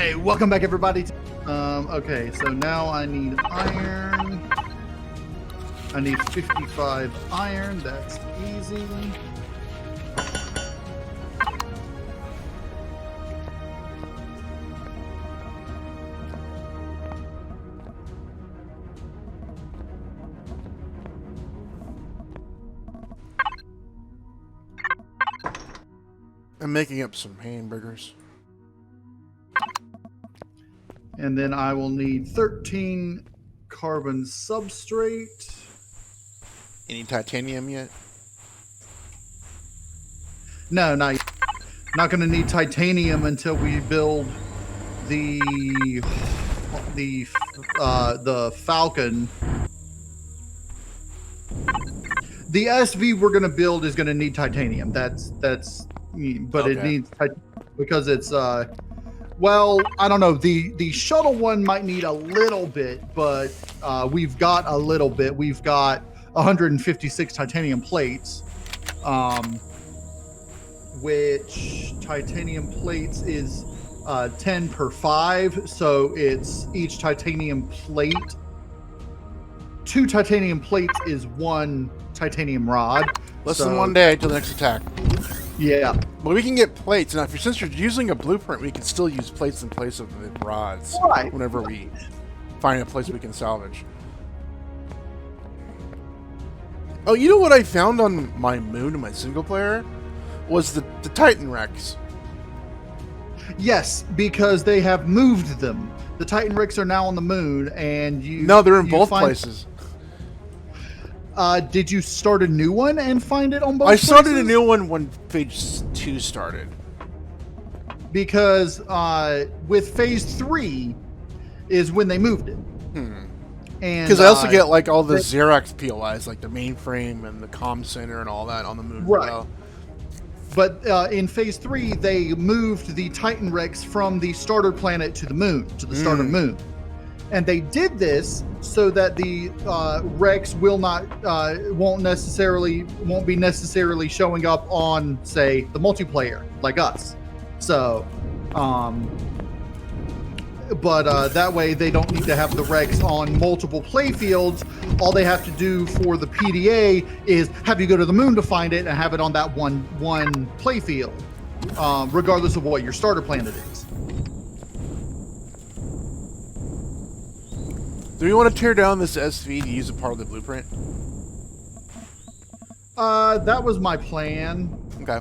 Okay, welcome back everybody. Okay, so now I need iron. I need 55 iron, that's easy. I'm making up some hamburgers. And then I will need 13 carbon substrate. Any titanium yet? No, not going to need titanium until we build the Falcon. The SV we're going to build is going to need titanium. But okay. It needs because it's well, I don't know. The shuttle one might need a little bit, but we've got a little bit. We've got 156 titanium plates, which titanium plates is 10 per 5. So it's each titanium plate. 2 titanium plates is 1 titanium rod. Less than 1 day until the next attack. Yeah. But we can get plates. Now, since you're using a blueprint, we can still use plates in place of the rods. Right. Whenever we find a place we can salvage. Oh, you know what I found on my moon in my single player? Was the Titan Rex. Yes, because they have moved them. The Titan Rex are now on the moon, and you... No, they're in both places. Did you start a new one and find it on both places? I started a new one when Phase 2 started. Because with Phase 3 is when they moved it. Because I also get like all the Xerox POIs, like the mainframe and the comm center and all that on the moon. Right. As well. But in Phase 3, they moved the Titan Rex from the starter planet to the moon, to the starter moon. And they did this so that the Rex won't be necessarily showing up on, say, the multiplayer like us. So, that way they don't need to have the Rex on multiple playfields. All they have to do for the PDA is have you go to the moon to find it and have it on that one playfield, regardless of what your starter planet is. Do you want to tear down this SV to use a part of the blueprint? That was my plan. Okay.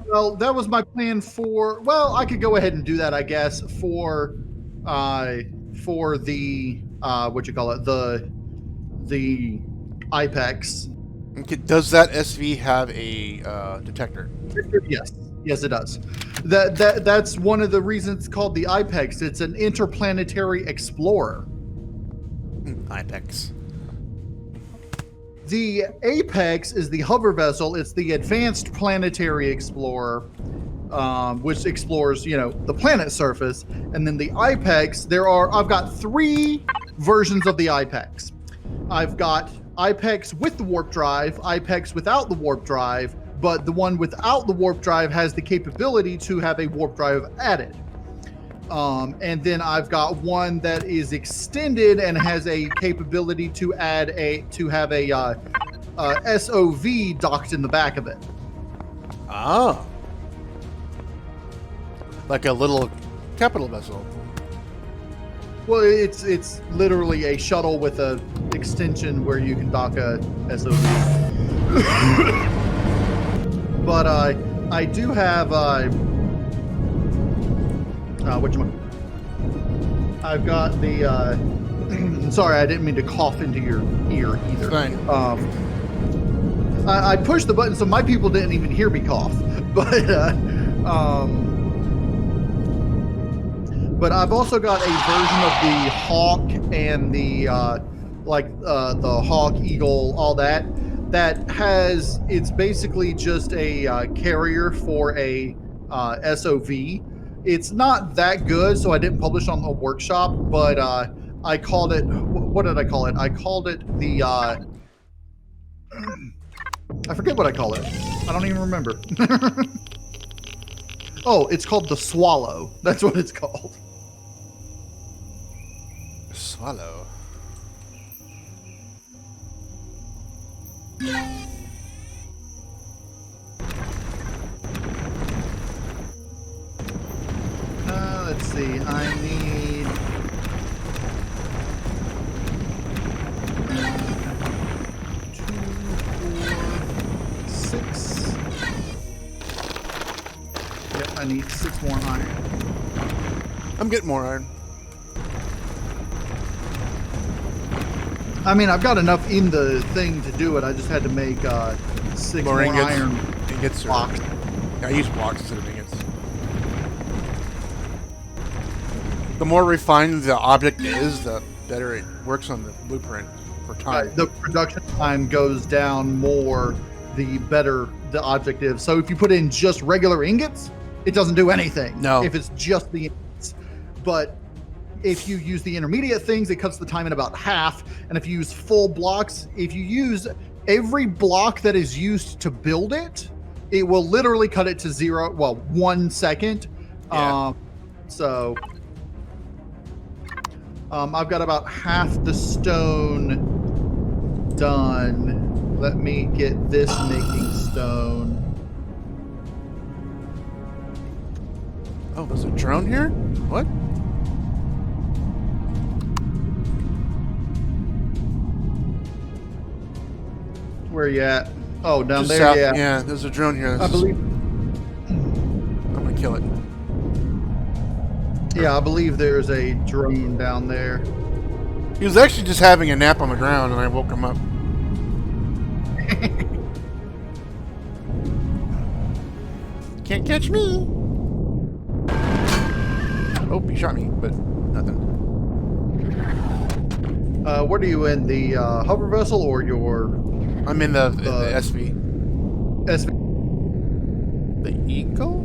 Well, that was my plan for... Well, I could go ahead and do that, I guess, for the... the IPEX. Okay. Does that SV have a detector? Yes. Yes, it does. That's one of the reasons it's called the IPEX. It's an interplanetary explorer. IPEX. The Apex is the hover vessel. It's the advanced planetary explorer, which explores, the planet surface. And then the IPEX, I've got 3 versions of the IPEX. I've got IPEX with the warp drive, IPEX without the warp drive, but the one without the warp drive has the capability to have a warp drive added. And then I've got one that is extended and has a capability to have a SOV docked in the back of it. Ah. Like a little capital vessel. Well, it's literally a shuttle with a extension where you can dock a SOV. But I do have I've got the sorry, I didn't mean to cough into your ear either. Fine. I pushed the button so my people didn't even hear me cough. But I've also got a version of the Hawk and the the Hawk, Eagle, all that has, it's basically just a carrier for a SOV. It's not that good, so I didn't publish on the workshop, but I called it, what did I call it? I called it the, I forget what I call it. I don't even remember. Oh, it's called the Swallow. That's what it's called. swallow. Let's see. I need 2, 4, 6. Yep, I need 6 more iron. I'm getting more iron. I mean, I've got enough in the thing to do it. I just had to make 6 more iron ingots blocks. I use blocks instead of ingots. The more refined the object is, the better it works on the blueprint for time. The production time goes down more, the better the object is. So if you put in just regular ingots, it doesn't do anything. No. If it's just the ingots. But if you use the intermediate things, it cuts the time in about half. And if you use full blocks, if you use every block that is used to build it, it will literally cut it to 1 second. Yeah. I've got about half the stone done. Let me get this making stone. Oh, there's a drone here? What? Where you at? Oh, down Just there, south. yeah. Yeah, there's a drone here. I believe. I'm gonna kill it. Yeah, I believe there's a drone down there. He was actually just having a nap on the ground, and I woke him up. Can't catch me. Oh, he shot me, but nothing. What are you in? The hover vessel or your? I'm in the SV. SV? The Eagle?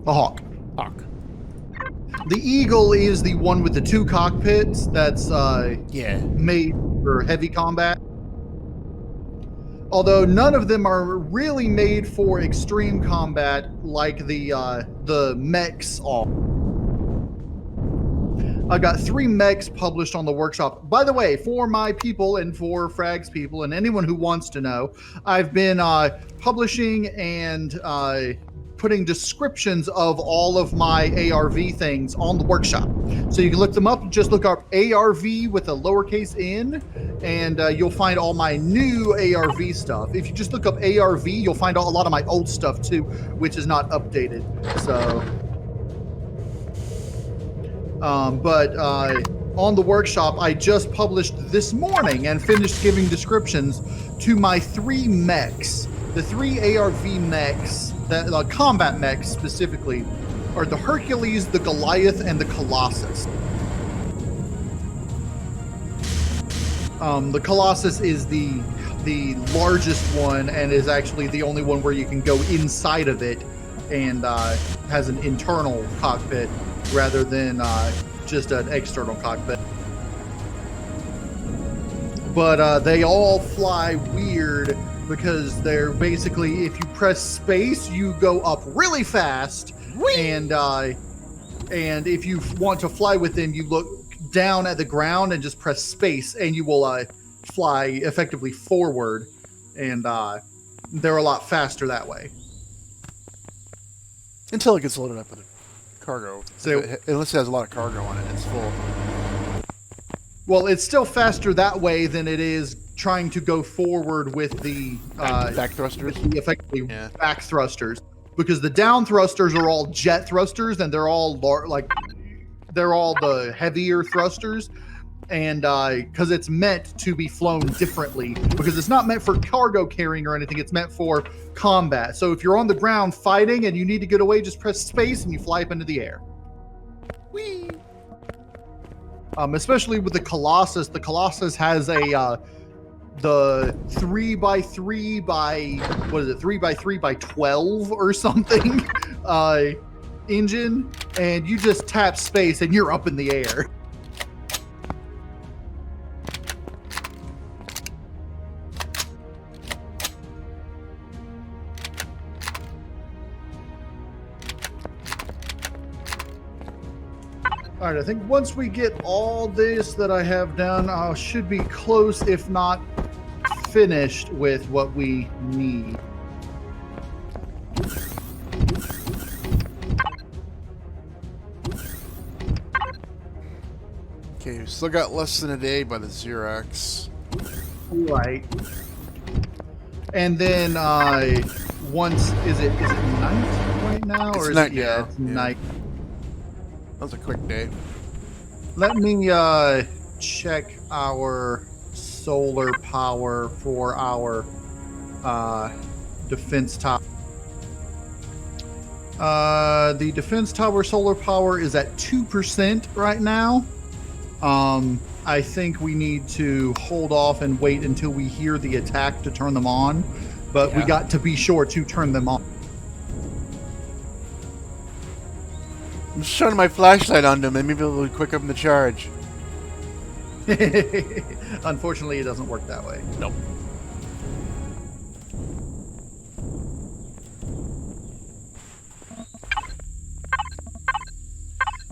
The Hawk. Hawk. The Eagle is the one with the 2 cockpits that's made for heavy combat. Although none of them are really made for extreme combat like the mechs are. I've got 3 mechs published on the workshop. By the way, for my people and for Frag's people and anyone who wants to know, I've been publishing and putting descriptions of all of my ARV things on the workshop. So you can look them up. Just look up ARV with a lowercase n, and you'll find all my new ARV stuff. If you just look up ARV, you'll find a lot of my old stuff too, which is not updated. So... but on the workshop, I just published this morning and finished giving descriptions to my 3 mechs. The 3 ARV mechs, the combat mechs specifically, are the Hercules, the Goliath, and the Colossus. The Colossus is the largest one and is actually the only one where you can go inside of it and has an internal cockpit rather than just an external cockpit. But they all fly weird because they're basically, if you press space, you go up really fast. Whee! And if you want to fly with them, you look down at the ground and just press space, and you will fly effectively forward. And they're a lot faster that way. Until it gets loaded up with cargo. So, unless it has a lot of cargo on it, it's full. Well, it's still faster that way than it is trying to go forward with the back thrusters. Effectively back thrusters, because the down thrusters are all jet thrusters, and they're all they're all the heavier thrusters, and because it's meant to be flown differently, because it's not meant for cargo carrying or anything. It's meant for combat. So if you're on the ground fighting and you need to get away, just press space and you fly up into the air. Whee! Especially with the Colossus. The Colossus has the 3x3 by, what is it, 3x3 by 12 or something engine, and you just tap space and you're up in the air. All right, I think once we get all this that I have done, I should be close, if not finished, with what we need. Okay, we still got less than a day by the Xerox. Right. And then once is it night right now, It's or is night it, yeah, now. it's night. That was a quick day. Let me check our solar power for our defense tower. The defense tower solar power is at 2% right now. I think we need to hold off and wait until we hear the attack to turn them on, but we got to be sure to turn them on. I'm shining my flashlight on them and maybe it'll quick up in the charge. Unfortunately, it doesn't work that way. Nope.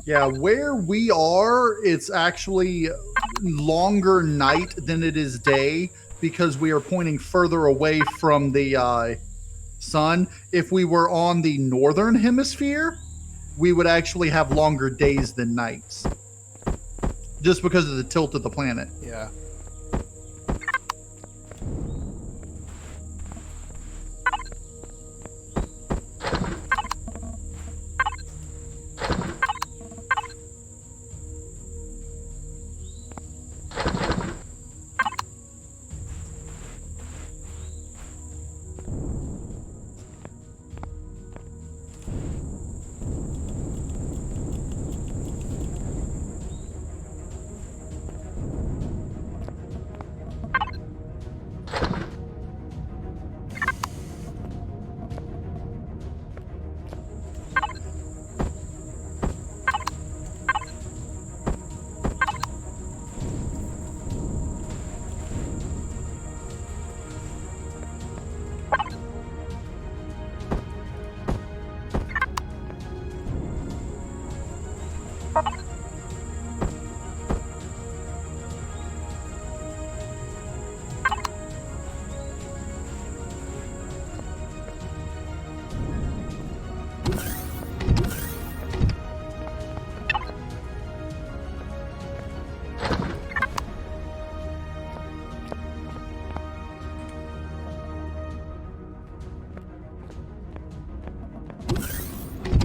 Yeah, where we are, it's actually longer night than it is day because we are pointing further away from the sun. If we were on the northern hemisphere, we would actually have longer days than nights. Just because of the tilt of the planet. Yeah.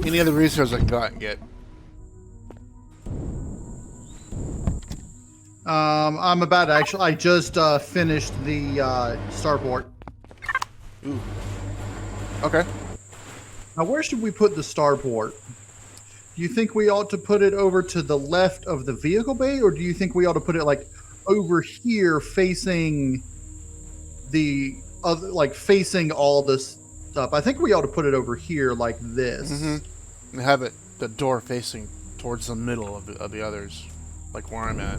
Any other resources I can go out and get? I'm about to actually. I just finished the starport. Ooh. Okay. Now, where should we put the starport? Do you think we ought to put it over to the left of the vehicle bay, or do you think we ought to put it like over here, facing the other, like facing all this stuff? I think we ought to put it over here, like this. Mm-hmm. And have it the door facing towards the middle of the others, like where I'm at.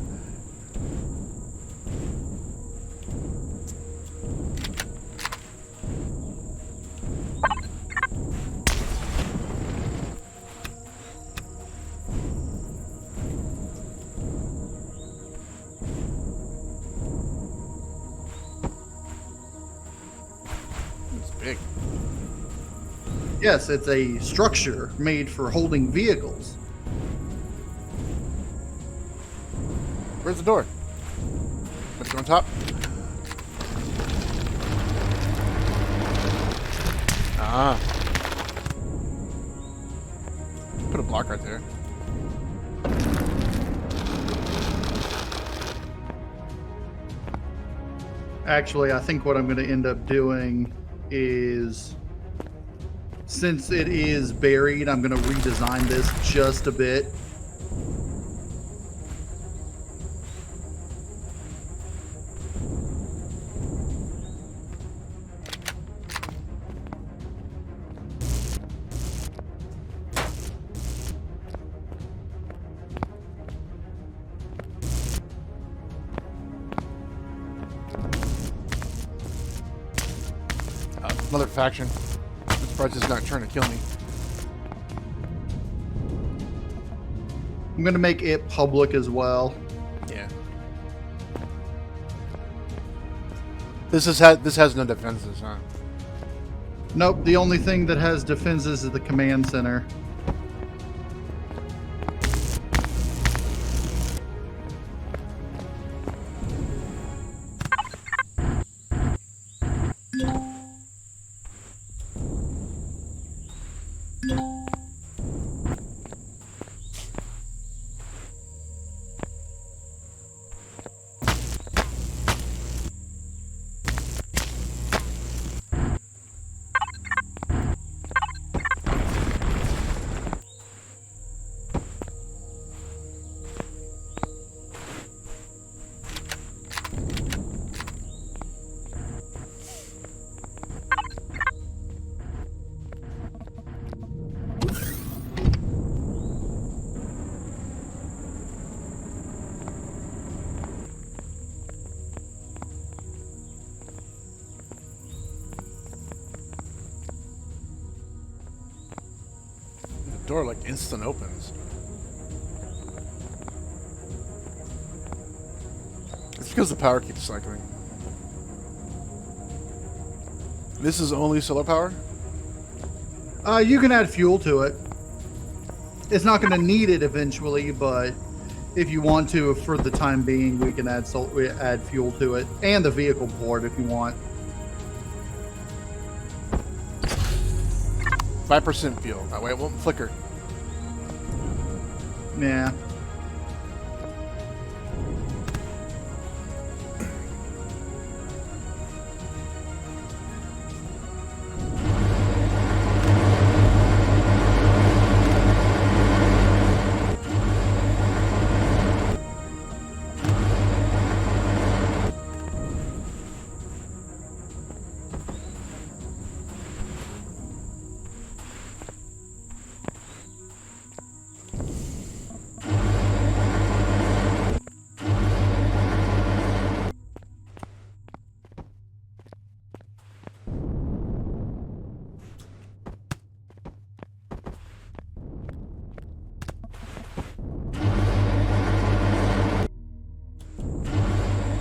It's big. Yes, it's a structure made for holding vehicles. Where's the door? Let's go on top. Ah. Put a block right there. Actually, I think what I'm going to end up doing is, since it is buried, I'm going to redesign this just a bit. Another faction. This project's not trying to kill me. I'm going to make it public as well. Yeah. This has no defenses, huh? Nope, the only thing that has defenses is the command center. Door like instant opens. It's because the power keeps cycling. This is only solar power? You can add fuel to it. It's not going to need it eventually, but if you want to, for the time being, we can add fuel to it and the vehicle board if you want. 5% fuel. That way it won't flicker. Yeah.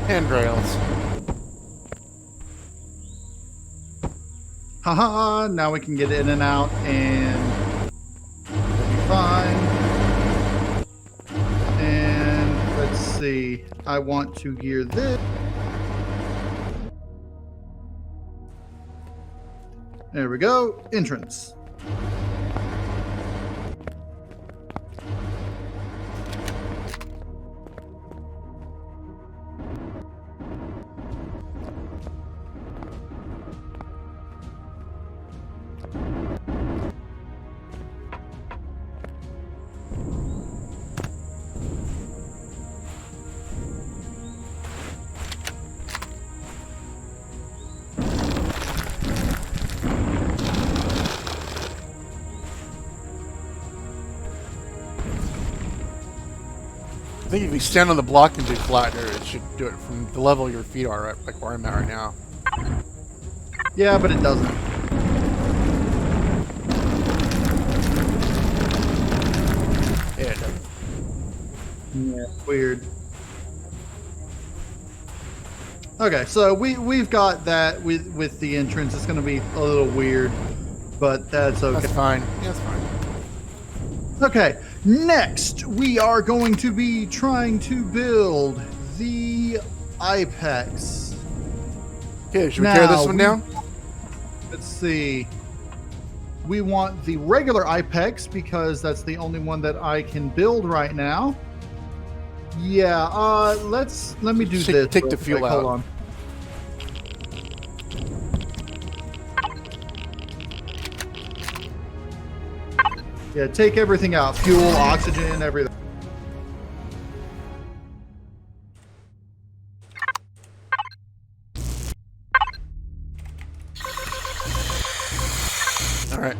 Handrails. Haha, now we can get in and out and we'll be fine. And let's see, I want to gear this. There we go, entrance. I think if you stand on the block and do flatter, it should do it from the level your feet are at, like where I'm at right now. Yeah, but it doesn't. Yeah, it doesn't. Yeah, weird. Okay, so we've got that with the entrance. It's going to be a little weird, but that's okay. That's fine. Yeah, that's fine. Okay, next we are going to be trying to build the Apex. Okay, should we tear this one down? Let's see. We want the regular Apex because that's the only one that I can build right now. Yeah, let me do this. Take the fuel out. Hold on. Yeah, take everything out. Fuel, oxygen, everything. All right.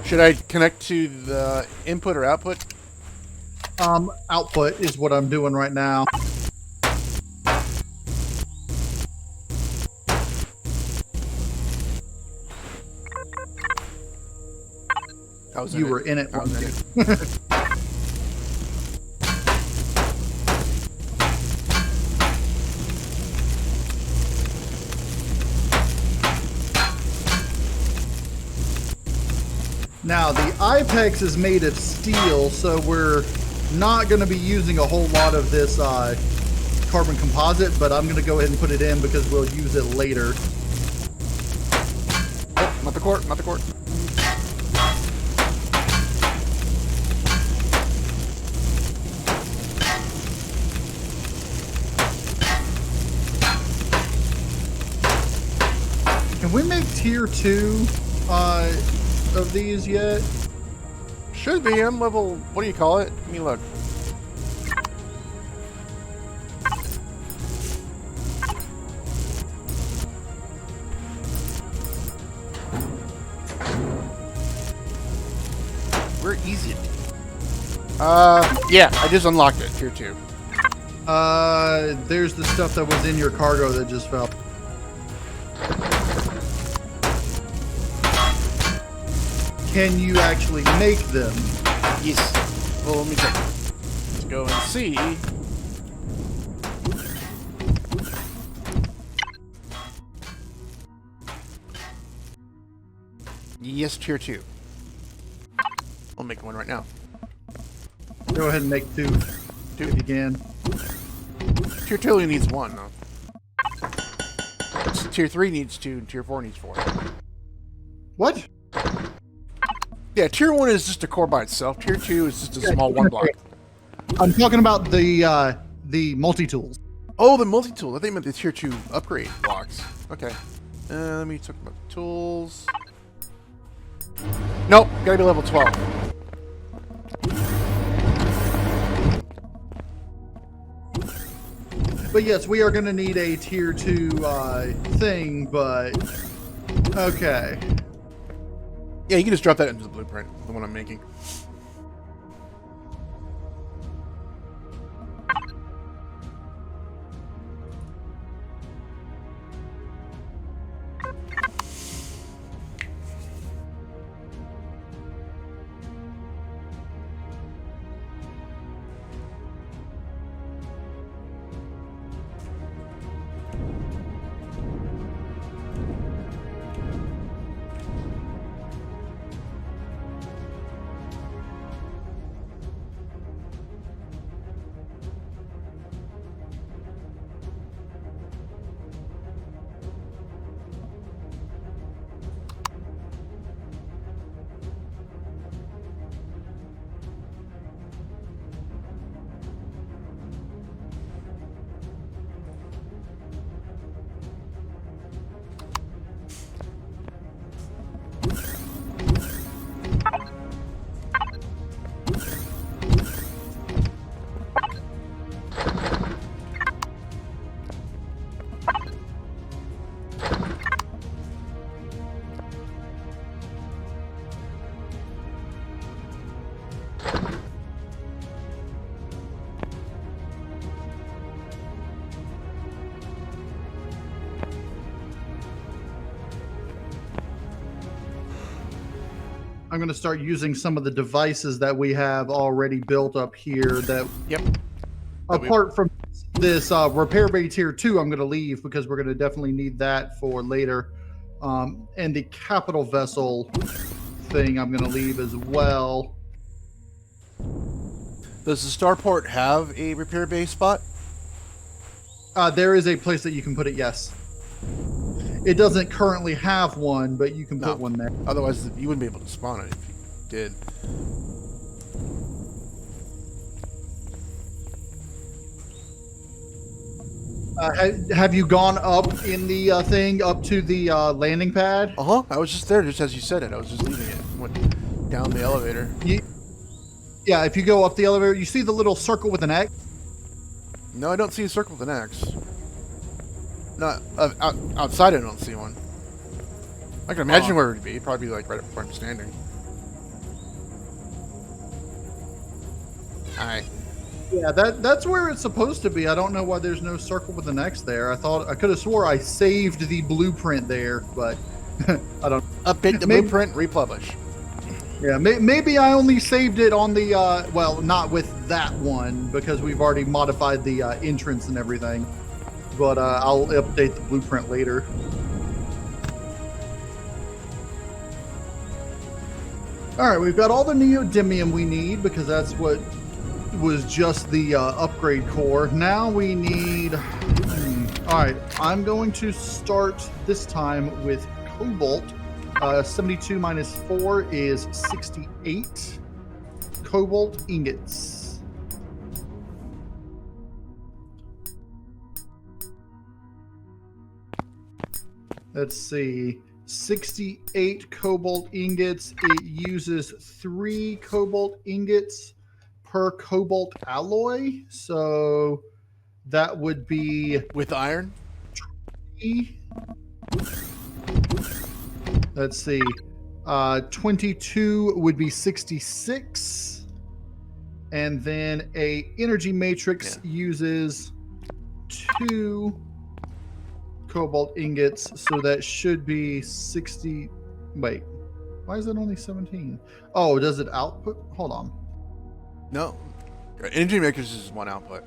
Should I connect to the input or output? Output is what I'm doing right now. You were in it. I was in it. Now, the Ipex is made of steel, so we're not going to be using a whole lot of this carbon composite, but I'm going to go ahead and put it in because we'll use it later. Oh, not the court, not the court. Can we make tier 2 of these yet? Should be. I'm level, what do you call it? Let me look. We're easy. Yeah, I just unlocked it, tier 2. There's the stuff that was in your cargo that just fell. Can you actually make them? Yes. Well, let me check. Let's go and see. Yes, tier 2. I'll make one right now. Go ahead and make 2 if you can. Tier 2 only needs 1, though. Tier 3 needs 2, and tier 4 needs 4. What? Yeah, tier 1 is just a core by itself. Tier 2 is just a small one block. I'm talking about the multi-tools. Oh, the multi-tool. I think I meant the tier 2 upgrade blocks. Okay. Let me talk about the tools. Nope, gotta be level 12. But yes, we are going to need a tier 2 thing, but okay. Yeah, you can just drop that into the blueprint, the one I'm making. I'm going to start using some of the devices that we have already built up here that, apart from this repair bay tier 2, I'm going to leave because we're going to definitely need that for later. And the capital vessel thing I'm going to leave as well. Does the starport have a repair bay spot? There is a place that you can put it, yes. It doesn't currently have one, but you can put one there. Otherwise, you wouldn't be able to spawn it if you did. Have you gone up in the thing, up to the landing pad? Uh-huh. I was just there, just as you said it. I was just leaving it. Went down the elevator. Yeah, if you go up the elevator, you see the little circle with an X? No, I don't see a circle with an X. Not outside. I don't see one. I can imagine where it would be. It'd probably be like right up where I'm standing. Hi. Yeah, that's where it's supposed to be. I don't know why there's no circle with an X there. I could have swore I saved the blueprint there, but I don't. Update the blueprint, republish. Yeah, maybe I only saved it on the, well, not with that one, because we've already modified the entrance and everything. But I'll update the blueprint later. All right, we've got all the neodymium we need, because that's what was just the upgrade core. Now we need... all right, I'm going to start this time with cobalt. 72 minus 4 is 68 cobalt ingots. Let's see. 68 cobalt ingots. It uses 3 cobalt ingots per cobalt alloy. So that would be... With iron? 3. Let's see. 22 would be 66. And then a energy matrix uses 2 cobalt ingots. So that should be 60. Wait, why is it only 17? Oh, does it output? Hold on. No. Energy matrix is 1 output.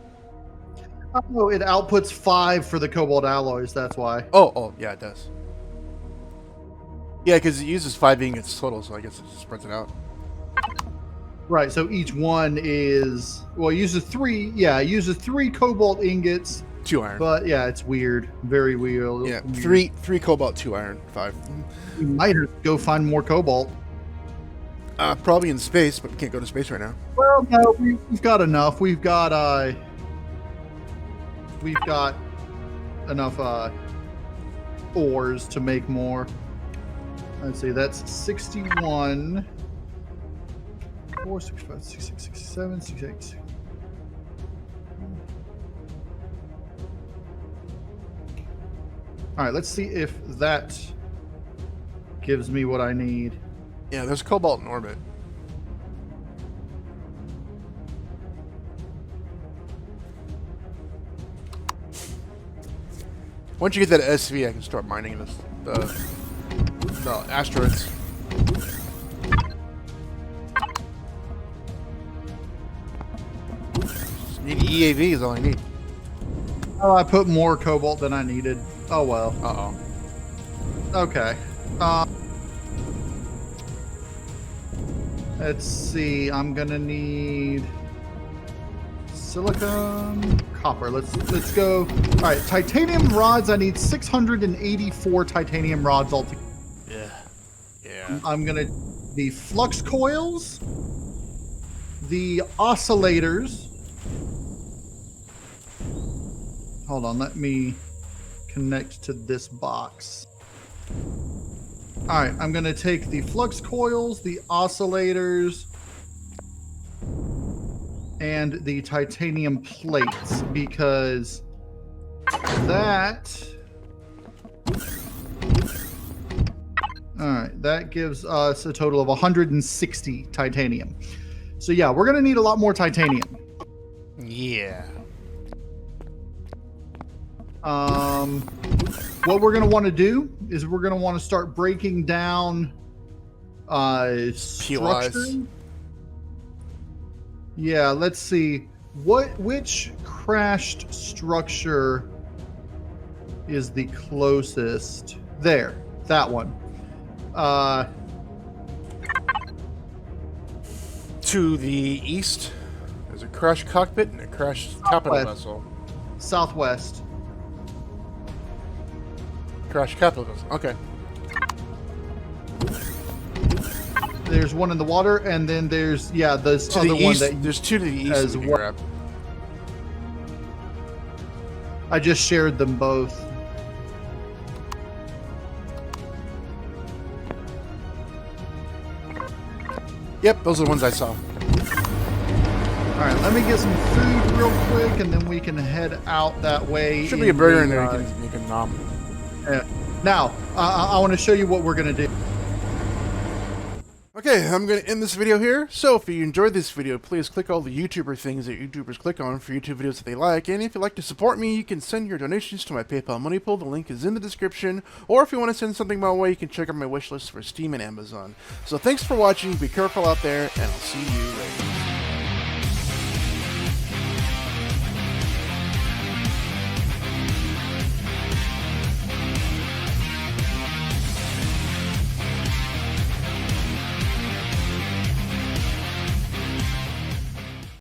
Oh, it outputs 5 for the cobalt alloys. That's why. Oh, yeah, it does. Yeah, because it uses 5 ingots total, so I guess it just spreads it out. Right, so each one is... Well, it uses 3... Yeah, it uses 3 cobalt ingots. 2 iron. But, yeah, it's weird. Very weird. Yeah, 3 cobalt, 2 iron, 5. We might have to go find more cobalt. Probably in space, but we can't go to space right now. Well, no, we've got enough. We've got enough ores to make more. Let's see, that's 61. 4, 65, 66, 67, 68. All right, let's see if that gives me what I need. Yeah, there's cobalt in orbit. Once you get that SV, I can start mining the asteroids. Just need EAV is all I need. Oh, I put more cobalt than I needed. Oh well. Uh-oh. Okay. Let's see. I'm gonna need silicon, copper. Let's go. All right, titanium rods. I need 684 titanium rods altogether. Yeah. I'm gonna the flux coils, the oscillators. Hold on, let me connect to this box. All right, I'm gonna take the flux coils, the oscillators, and the titanium plates, because that... Alright, that gives us a total of 160 titanium. So yeah, we're going to need a lot more titanium. Yeah. What we're going to want to do is we're going to want to start breaking down structure. Yeah, let's see. Which crashed structure is the closest? There, that one. To the east, there's a crashed cockpit and a crashed capital vessel. Southwest. Crashed capital vessel. Okay. There's one in the water, and then there's this To other the one east, that there's 2 to the east as that we can well. grab. I just shared them both. Yep, those are the ones I saw. All right, let me get some food real quick, and then we can head out that way. Should be a burger in there you can nom. Now, I want to show you what we're going to do. Okay, I'm going to end this video here. So if you enjoyed this video, please click all the YouTuber things that YouTubers click on for YouTube videos that they like. And if you'd like to support me, you can send your donations to my PayPal money pool. The link is in the description. Or if you want to send something my way, you can check out my wish list for Steam and Amazon. So thanks for watching. Be careful out there, and I'll see you later.